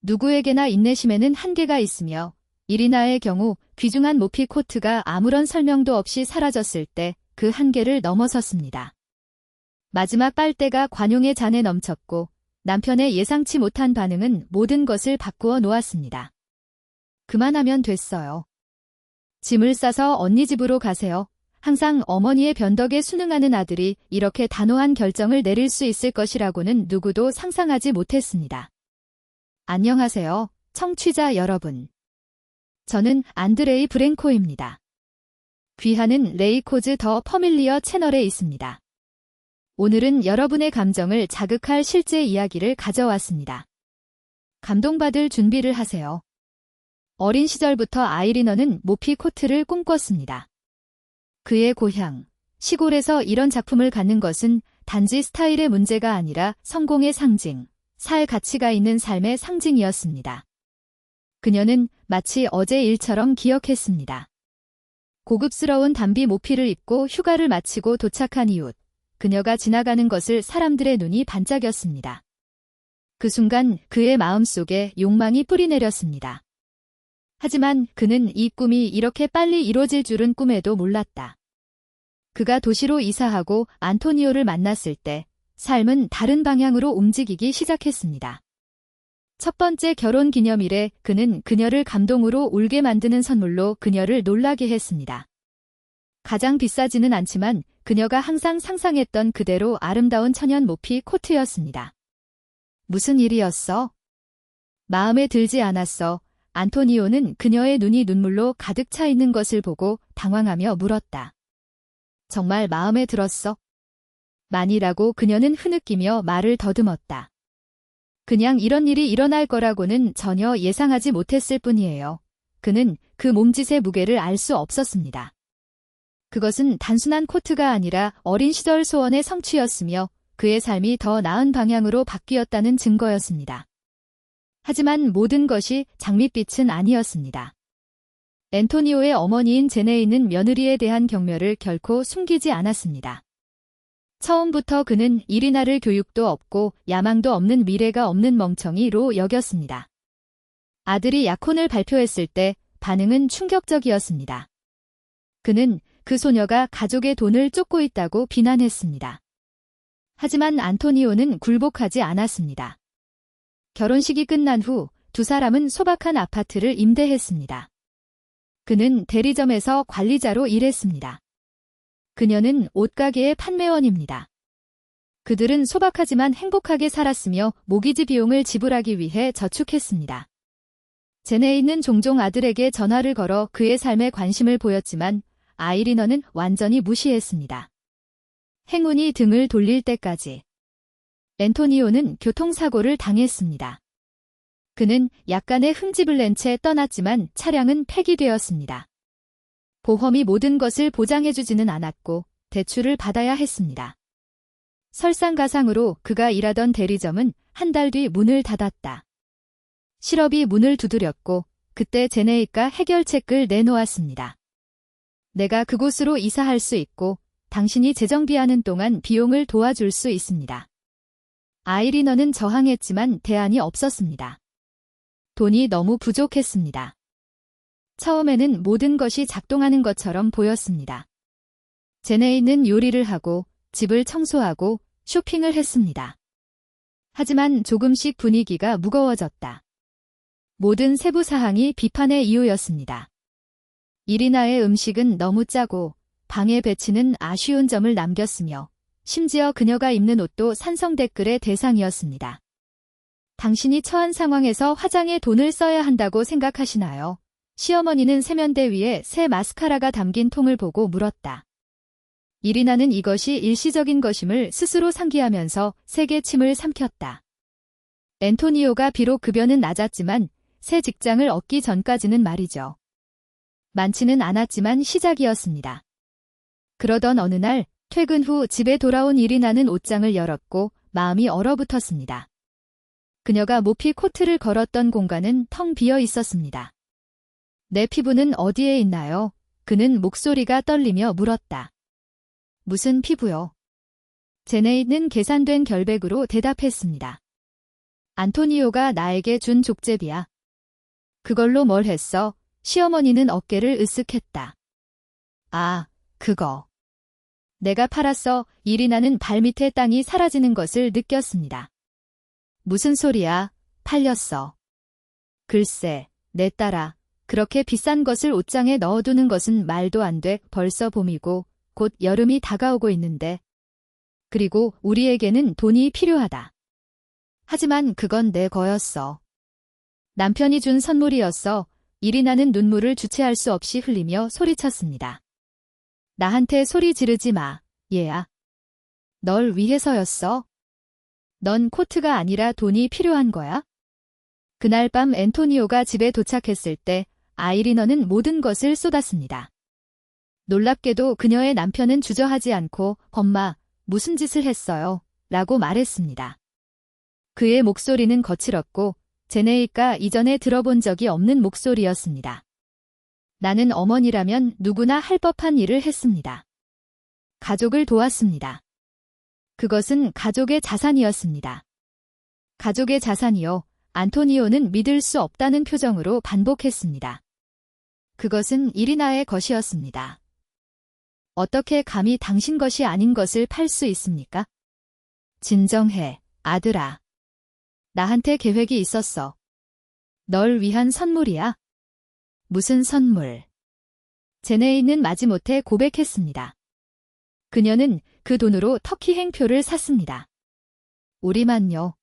누구에게나 인내심에는 한계가 있으며 이리나의 경우 귀중한 모피 코트가 아무런 설명도 없이 사라졌을 때 그 한계를 넘어섰습니다. 마지막 빨대가 관용의 잔에 넘쳤고 남편의 예상치 못한 반응은 모든 것을 바꾸어 놓았습니다. 그만하면 됐어요. 짐을 싸서 언니 집으로 가세요. 항상 어머니의 변덕에 순응하는 아들이 이렇게 단호한 결정을 내릴 수 있을 것이라고는 누구도 상상하지 못했습니다. 안녕하세요, 청취자 여러분. 저는 안드레이 브랭코입니다. 귀하는 레이코즈 더 퍼밀리어 채널에 있습니다. 오늘은 여러분의 감정을 자극할 실제 이야기를 가져왔습니다. 감동받을 준비를 하세요. 어린 시절부터 아이리너는 모피 코트를 꿈꿨습니다. 그의 고향, 시골에서 이런 작품을 갖는 것은 단지 스타일의 문제가 아니라 성공의 상징, 살 가치가 있는 삶의 상징이었습니다. 그녀는 마치 어제 일처럼 기억했습니다. 고급스러운 단비 모피를 입고 휴가를 마치고 도착한 이웃, 그녀가 지나가는 것을 사람들의 눈이 반짝였습니다. 그 순간 그의 마음속에 욕망이 뿌리내렸습니다. 하지만 그는 이 꿈이 이렇게 빨리 이뤄질 줄은 꿈에도 몰랐다. 그가 도시로 이사하고 안토니오를 만났을 때 삶은 다른 방향으로 움직이기 시작했습니다. 첫 번째 결혼 기념일에 그는 그녀를 감동으로 울게 만드는 선물로 그녀를 놀라게 했습니다. 가장 비싸지는 않지만 그녀가 항상 상상했던 그대로 아름다운 천연 모피 코트였습니다. 무슨 일이었어? 마음에 들지 않았어. 안토니오는 그녀의 눈이 눈물로 가득 차 있는 것을 보고 당황하며 물었다. 정말 마음에 들었어? 많이라고 그녀는 흐느끼며 말을 더듬었다. 그냥 이런 일이 일어날 거라고는 전혀 예상하지 못했을 뿐이에요. 그는 그 몸짓의 무게를 알 수 없었습니다. 그것은 단순한 코트가 아니라 어린 시절 소원의 성취였으며 그의 삶이 더 나은 방향으로 바뀌었다는 증거였습니다. 하지만 모든 것이 장밋빛은 아니었습니다. 앤토니오의 어머니인 제네이는 며느리에 대한 경멸을 결코 숨기지 않았습니다. 처음부터 그는 이리나를 교육도 없고 야망도 없는 미래가 없는 멍청이로 여겼습니다. 아들이 약혼을 발표했을 때 반응은 충격적이었습니다. 그는 그 소녀가 가족의 돈을 쫓고 있다고 비난했습니다. 하지만 안토니오는 굴복하지 않았습니다. 결혼식이 끝난 후 두 사람은 소박한 아파트를 임대했습니다. 그는 대리점에서 관리자로 일했습니다. 그녀는 옷가게의 판매원입니다. 그들은 소박하지만 행복하게 살았으며 모기지 비용을 지불하기 위해 저축했습니다. 제네이는 종종 아들에게 전화를 걸어 그의 삶에 관심을 보였지만 아이리너는 완전히 무시했습니다. 행운이 등을 돌릴 때까지. 앤토니오는 교통사고를 당했습니다. 그는 약간의 흠집을 낸 채 떠났지만 차량은 폐기되었습니다. 보험이 모든 것을 보장해주지는 않았고 대출을 받아야 했습니다. 설상가상으로 그가 일하던 대리점은 한 달 뒤 문을 닫았다. 실업이 문을 두드렸고 그때 제네이가 해결책을 내놓았습니다. 내가 그곳으로 이사할 수 있고 당신이 재정비하는 동안 비용을 도와줄 수 있습니다. 아이리너는 저항했지만 대안이 없었습니다. 돈이 너무 부족했습니다. 처음에는 모든 것이 작동하는 것처럼 보였습니다. 제네이는 요리를 하고 집을 청소하고 쇼핑을 했습니다. 하지만 조금씩 분위기가 무거워졌다. 모든 세부 사항이 비판의 이유였습니다. 이리나의 음식은 너무 짜고 방에 배치는 아쉬운 점을 남겼으며 심지어 그녀가 입는 옷도 산성 댓글의 대상이었습니다. 당신이 처한 상황에서 화장에 돈을 써야 한다고 생각하시나요? 시어머니는 세면대 위에 새 마스카라가 담긴 통을 보고 물었다. 이리나는 이것이 일시적인 것임을 스스로 상기하면서 세게 침을 삼켰다. 앤토니오가 비록 급여는 낮았지만 새 직장을 얻기 전까지는 말이죠. 많지는 않았지만 시작이었습니다. 그러던 어느 날 퇴근 후 집에 돌아온 이리나는 옷장을 열었고 마음이 얼어붙었습니다. 그녀가 모피 코트를 걸었던 공간은 텅 비어 있었습니다. 내 피부는 어디에 있나요? 그는 목소리가 떨리며 물었다. 무슨 피부요? 제네이는 계산된 결백으로 대답했습니다. 안토니오가 나에게 준 족제비야. 그걸로 뭘 했어? 시어머니는 어깨를 으쓱했다. 아, 그거. 내가 팔았어. 이리나는 발밑에 땅이 사라지는 것을 느꼈습니다. 무슨 소리야? 팔렸어. 글쎄, 내 딸아. 그렇게 비싼 것을 옷장에 넣어두는 것은 말도 안 돼. 벌써 봄이고 곧 여름이 다가오고 있는데. 그리고 우리에게는 돈이 필요하다. 하지만 그건 내 거였어. 남편이 준 선물이었어. 이리나는 눈물을 주체할 수 없이 흘리며 소리쳤습니다. 나한테 소리 지르지 마, 얘야. 널 위해서였어. 넌 코트가 아니라 돈이 필요한 거야? 그날 밤 앤토니오가 집에 도착했을 때 아이리너는 모든 것을 쏟았습니다. 놀랍게도 그녀의 남편은 주저하지 않고 엄마, 무슨 짓을 했어요? 라고 말했습니다. 그의 목소리는 거칠었고 제네이가 이전에 들어본 적이 없는 목소리였습니다. 나는 어머니라면 누구나 할 법한 일을 했습니다. 가족을 도왔습니다. 그것은 가족의 자산이었습니다. 가족의 자산이요. 안토니오는 믿을 수 없다는 표정으로 반복했습니다. 그것은 이리나의 것이었습니다. 어떻게 감히 당신 것이 아닌 것을 팔 수 있습니까? 진정해, 아들아. 나한테 계획이 있었어. 널 위한 선물이야. 무슨 선물? 제네이는 마지못해 고백했습니다. 그녀는 그 돈으로 터키 행표를 샀습니다. 우리만요.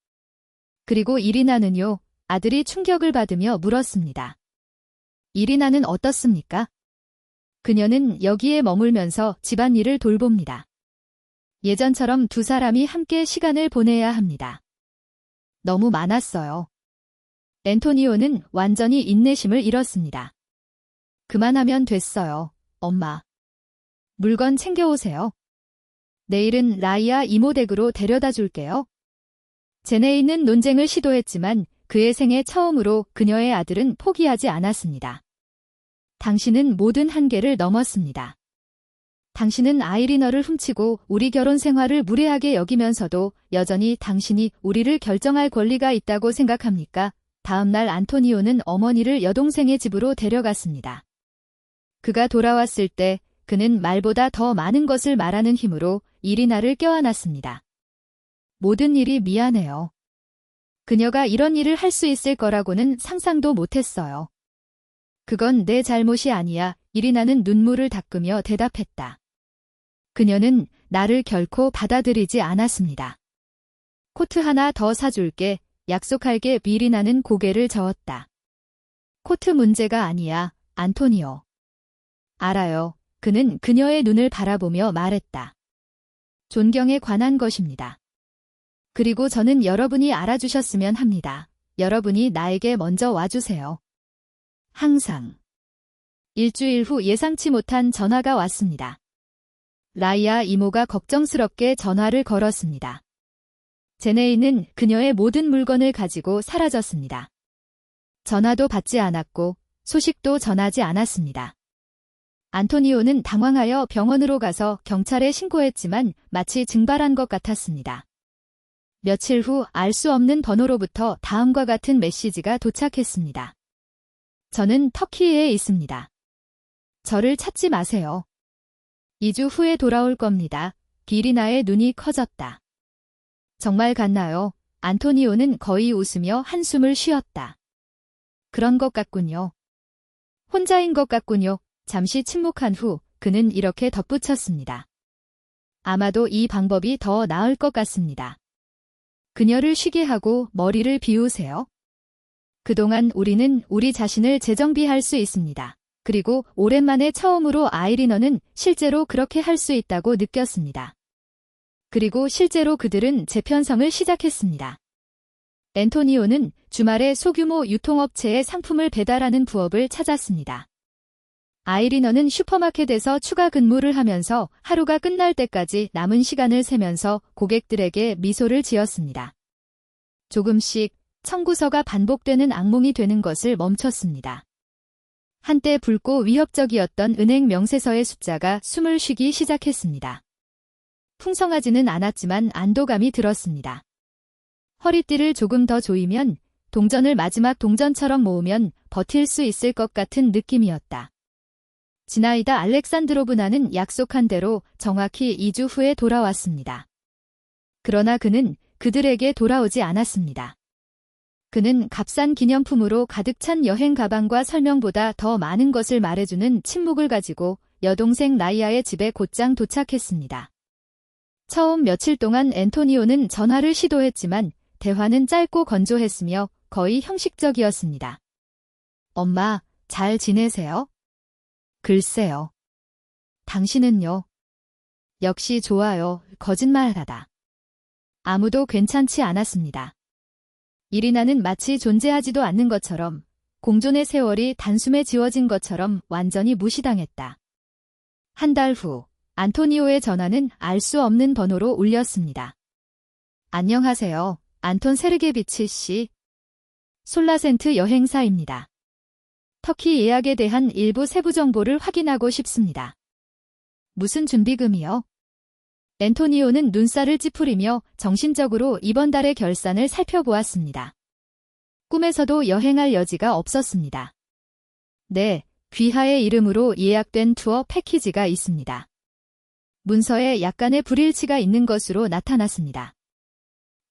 그리고 이리나는요. 아들이 충격을 받으며 물었습니다. 이리나는 어떻습니까? 그녀는 여기에 머물면서 집안일을 돌봅니다. 예전처럼 두 사람이 함께 시간을 보내야 합니다. 너무 많았어요. 앤토니오는 완전히 인내심을 잃었습니다. 그만하면 됐어요, 엄마. 물건 챙겨오세요. 내일은 라이아 이모 댁으로 데려다 줄게요. 제네이는 논쟁을 시도했지만 그의 생애 처음으로 그녀의 아들은 포기하지 않았습니다. 당신은 모든 한계를 넘었습니다. 당신은 아이리너를 훔치고 우리 결혼 생활을 무례하게 여기면서도 여전히 당신이 우리를 결정할 권리가 있다고 생각합니까? 다음 날 안토니오는 어머니를 여동생의 집으로 데려갔습니다. 그가 돌아왔을 때 그는 말보다 더 많은 것을 말하는 힘으로 이리나를 껴안았습니다. 모든 일이 미안해요. 그녀가 이런 일을 할 수 있을 거라고는 상상도 못했어요. 그건 내 잘못이 아니야. 이리나는 눈물을 닦으며 대답했다. 그녀는 나를 결코 받아들이지 않았습니다. 코트 하나 더 사줄게. 약속할게. 이리나는 고개를 저었다. 코트 문제가 아니야, 안토니오. 알아요. 그는 그녀의 눈을 바라보며 말했다. 존경에 관한 것입니다. 그리고 저는 여러분이 알아주셨으면 합니다. 여러분이 나에게 먼저 와주세요. 항상. 일주일 후 예상치 못한 전화가 왔습니다. 라이아 이모가 걱정스럽게 전화를 걸었습니다. 제네이는 그녀의 모든 물건을 가지고 사라졌습니다. 전화도 받지 않았고 소식도 전하지 않았습니다. 안토니오는 당황하여 병원으로 가서 경찰에 신고했지만 마치 증발한 것 같았습니다. 며칠 후 알 수 없는 번호로부터 다음과 같은 메시지가 도착했습니다. 저는 터키에 있습니다. 저를 찾지 마세요. 2주 후에 돌아올 겁니다. 이리나의 눈이 커졌다. 정말 같나요? 안토니오는 거의 웃으며 한숨을 쉬었다. 그런 것 같군요. 혼자인 것 같군요. 잠시 침묵한 후 그는 이렇게 덧붙였습니다. 아마도 이 방법이 더 나을 것 같습니다. 그녀를 쉬게 하고 머리를 비우세요. 그동안 우리는 우리 자신을 재정비할 수 있습니다. 그리고 오랜만에 처음으로 아이리너는 실제로 그렇게 할 수 있다고 느꼈습니다. 그리고 실제로 그들은 재편성을 시작했습니다. 앤토니오는 주말에 소규모 유통업체에 상품을 배달하는 부업을 찾았습니다. 아이리너는 슈퍼마켓에서 추가 근무를 하면서 하루가 끝날 때까지 남은 시간을 세면서 고객들에게 미소를 지었습니다. 조금씩 청구서가 반복되는 악몽이 되는 것을 멈췄습니다. 한때 붉고 위협적이었던 은행 명세서의 숫자가 숨을 쉬기 시작했습니다. 풍성하지는 않았지만 안도감이 들었습니다. 허리띠를 조금 더 조이면, 동전을 마지막 동전처럼 모으면 버틸 수 있을 것 같은 느낌이었다. 지나이다 알렉산드로브나는 약속한 대로 정확히 2주 후에 돌아왔습니다. 그러나 그는 그들에게 돌아오지 않았습니다. 그는 값싼 기념품으로 가득 찬 여행 가방과 설명보다 더 많은 것을 말해주는 침묵을 가지고 여동생 라이아의 집에 곧장 도착했습니다. 처음 며칠 동안 앤토니오는 전화를 시도했지만 대화는 짧고 건조했으며 거의 형식적이었습니다. 엄마, 잘 지내세요? 글쎄요. 당신은요? 역시 좋아요. 거짓말하다. 아무도 괜찮지 않았습니다. 이리나는 마치 존재하지도 않는 것처럼, 공존의 세월이 단숨에 지워진 것처럼 완전히 무시당했다. 한 달 후, 안토니오의 전화는 알 수 없는 번호로 울렸습니다. 안녕하세요. 안톤 세르게비치 씨. 솔라센트 여행사입니다. 터키 예약에 대한 일부 세부 정보를 확인하고 싶습니다. 무슨 준비금이요? 앤토니오는 눈살을 찌푸리며 정신적으로 이번 달의 결산을 살펴보았습니다. 꿈에서도 여행할 여지가 없었습니다. 네, 귀하의 이름으로 예약된 투어 패키지가 있습니다. 문서에 약간의 불일치가 있는 것으로 나타났습니다.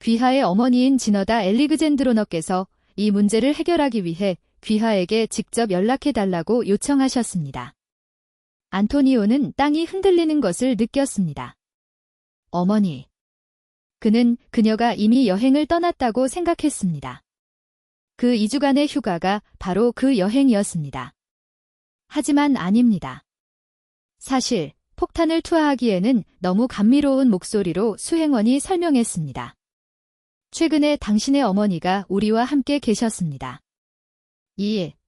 귀하의 어머니인 지너다 엘리그젠드로너께서 이 문제를 해결하기 위해 귀하에게 직접 연락해달라고 요청하셨습니다. 안토니오는 땅이 흔들리는 것을 느꼈습니다. 어머니. 그는 그녀가 이미 여행을 떠났다고 생각했습니다. 그 2주간의 휴가가 바로 그 여행이었습니다. 하지만 아닙니다. 사실 폭탄을 투하하기에는 너무 감미로운 목소리로 수행원이 설명했습니다. 최근에 당신의 어머니가 우리와 함께 계셨습니다.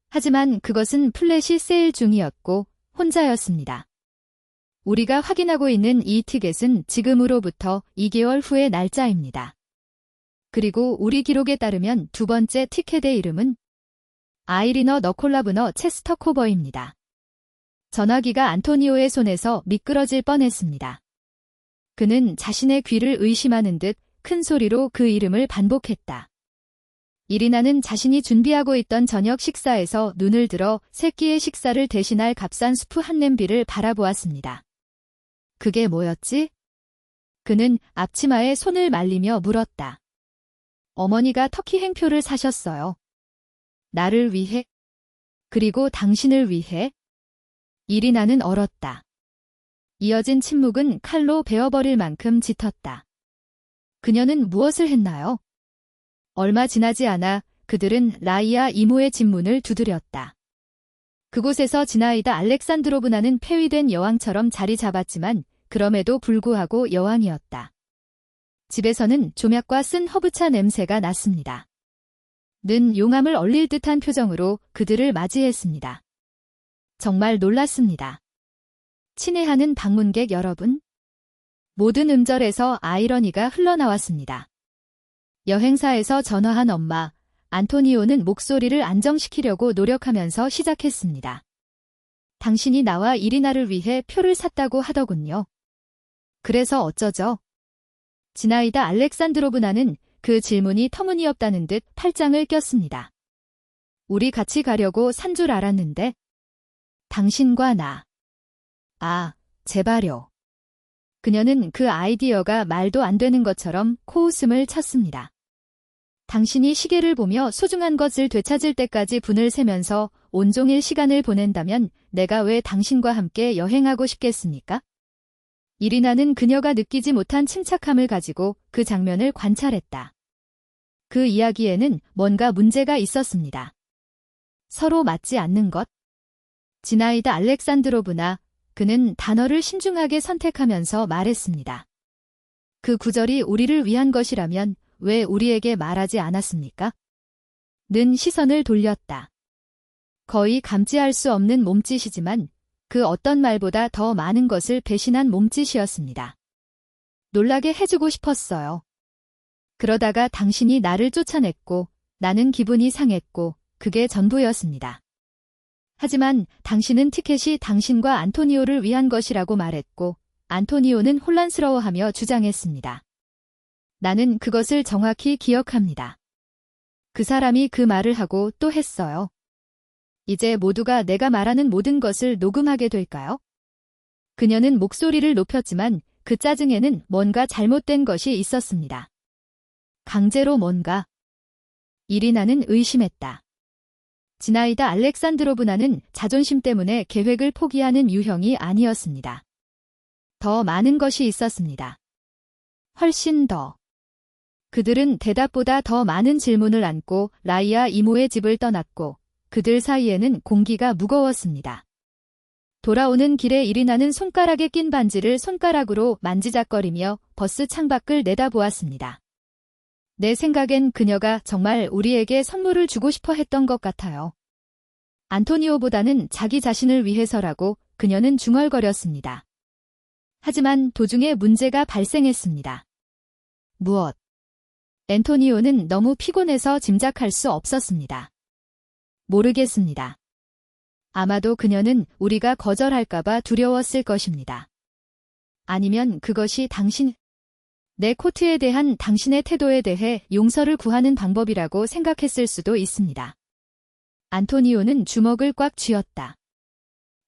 하지만 그것은 플래시 세일 중이었고 혼자였습니다. 우리가 확인하고 있는 이 티켓은 지금으로부터 2개월 후의 날짜입니다. 그리고 우리 기록에 따르면 두 번째 티켓의 이름은 아이리너 너콜라브너 체스터코버입니다. 전화기가 안토니오의 손에서 미끄러질 뻔했습니다. 그는 자신의 귀를 의심하는 듯 큰 소리로 그 이름을 반복했다. 이리나는 자신이 준비하고 있던 저녁 식사에서 눈을 들어 세 끼의 식사를 대신할 값싼 수프 한 냄비를 바라보았습니다. 그게 뭐였지? 그는 앞치마에 손을 말리며 물었다. 어머니가 터키 행표를 사셨어요. 나를 위해? 그리고 당신을 위해? 이리나는 얼었다. 이어진 침묵은 칼로 베어버릴 만큼 짙었다. 그녀는 무엇을 했나요? 얼마 지나지 않아 그들은 라이아 이모의 집문을 두드렸다. 그곳에서 지나이다 알렉산드로브나는 폐위된 여왕처럼 자리 잡았지만 그럼에도 불구하고 여왕이었다. 집에서는 조약과 쓴 허브차 냄새가 났습니다. 는 용암을 얼릴 듯한 표정으로 그들을 맞이했습니다. 정말 놀랐습니다. 친애하는 방문객 여러분. 모든 음절에서 아이러니가 흘러나왔습니다. 여행사에서 전화한 엄마, 안토니오는 목소리를 안정시키려고 노력하면서 시작했습니다. 당신이 나와 이리나를 위해 표를 샀다고 하더군요. 그래서 어쩌죠? 지나이다 알렉산드로브나는 그 질문이 터무니없다는 듯 팔짱을 꼈습니다. 우리 같이 가려고 산 줄 알았는데. 당신과 나. 제발요. 그녀는 그 아이디어가 말도 안 되는 것처럼 코웃음을 쳤습니다. 당신이 시계를 보며 소중한 것을 되찾을 때까지 분을 세면서 온종일 시간을 보낸다면 내가 왜 당신과 함께 여행하고 싶겠습니까? 이리나는 그녀가 느끼지 못한 침착함을 가지고 그 장면을 관찰했다. 그 이야기에는 뭔가 문제가 있었습니다. 서로 맞지 않는 것? 지나이다 알렉산드로브나, 그는 단어를 신중하게 선택하면서 말했습니다. 그 구절이 우리를 위한 것이라면 왜 우리에게 말하지 않았습니까? 는 시선을 돌렸다. 거의 감지할 수 없는 몸짓이지만 그 어떤 말보다 더 많은 것을 배신한 몸짓이었습니다. 놀라게 해주고 싶었어요. 그러다가 당신이 나를 쫓아냈고 나는 기분이 상했고 그게 전부였습니다. 하지만 당신은 티켓이 당신과 안토니오를 위한 것이라고 말했고 안토니오는 혼란스러워하며 주장했습니다. 나는 그것을 정확히 기억합니다. 그 사람이 그 말을 하고 또 했어요. 이제 모두가 내가 말하는 모든 것을 녹음하게 될까요? 그녀는 목소리를 높였지만 그 짜증에는 뭔가 잘못된 것이 있었습니다. 강제로 뭔가. 이리나는 의심했다. 지나이다 알렉산드로브나는 자존심 때문에 계획을 포기하는 유형이 아니었습니다. 더 많은 것이 있었습니다. 훨씬 더. 그들은 대답보다 더 많은 질문을 안고 라이아 이모의 집을 떠났고 그들 사이에는 공기가 무거웠습니다. 돌아오는 길에 이리나는 손가락에 낀 반지를 손가락으로 만지작거리며 버스 창밖을 내다보았습니다. 내 생각엔 그녀가 정말 우리에게 선물을 주고 싶어 했던 것 같아요. 안토니오보다는 자기 자신을 위해서라고 그녀는 중얼거렸습니다. 하지만 도중에 문제가 발생했습니다. 무엇? 앤토니오는 너무 피곤해서 짐작할 수 없었습니다. 모르겠습니다. 아마도 그녀는 우리가 거절할까봐 두려웠을 것입니다. 아니면 그것이 내 코트에 대한 당신의 태도에 대해 용서를 구하는 방법이라고 생각했을 수도 있습니다. 안토니오는 주먹을 꽉 쥐었다.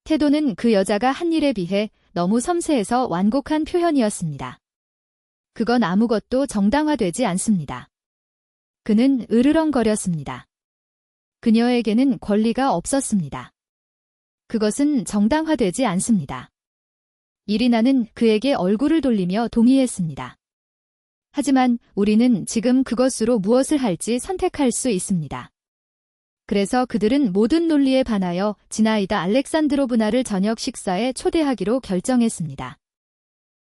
태도는 그 여자가 한 일에 비해 너무 섬세해서 완곡한 표현이었습니다. 그건 아무것도 정당화되지 않습니다. 그는 으르렁거렸습니다. 그녀에게는 권리가 없었습니다. 그것은 정당화되지 않습니다. 이리나는 그에게 얼굴을 돌리며 동의했습니다. 하지만 우리는 지금 그것으로 무엇을 할지 선택할 수 있습니다. 그래서 그들은 모든 논리에 반하여 지나이다 알렉산드로브나를 저녁 식사에 초대하기로 결정했습니다.